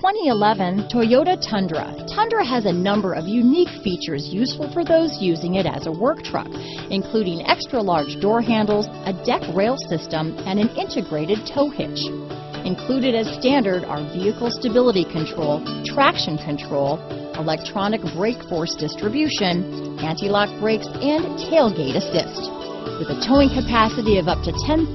2011 Toyota Tundra. Tundra has a number of unique features useful for those using it as a work truck, including extra-large door handles, a deck rail system, and an integrated tow hitch. Included as standard are vehicle stability control, traction control, electronic brake force distribution, anti-lock brakes, and tailgate assist. With a towing capacity of up to 10,000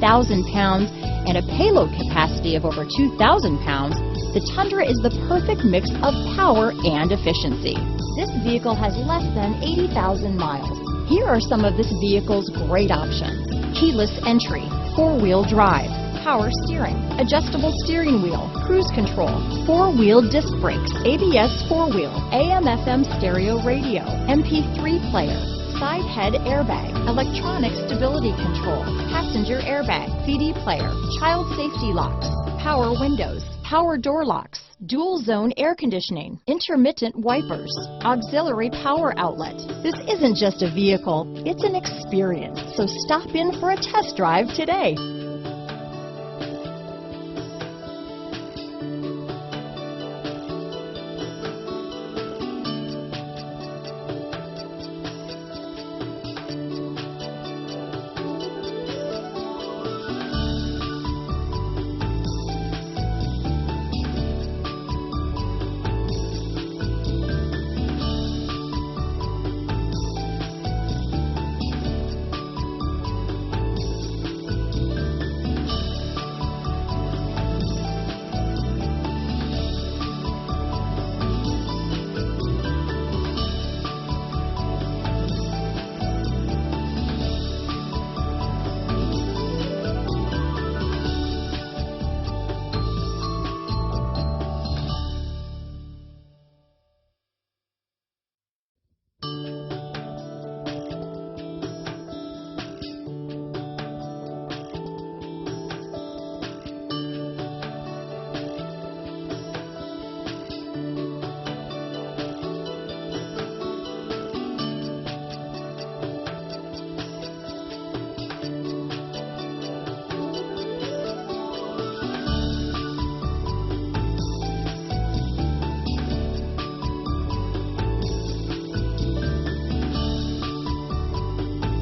pounds and a payload capacity of over 2,000 pounds, the Tundra is the perfect mix of power and efficiency. This vehicle has less than 80,000 miles. Here are some of this vehicle's great options: keyless entry, four-wheel drive, power steering, adjustable steering wheel, cruise control, four-wheel disc brakes, ABS four-wheel, AM/FM stereo radio, MP3 player, side head airbag, electronic stability control, passenger airbag, CD player, child safety locks, power windows, power door locks, dual zone air conditioning, intermittent wipers, auxiliary power outlet. This isn't just a vehicle, it's an experience. So stop in for a test drive today.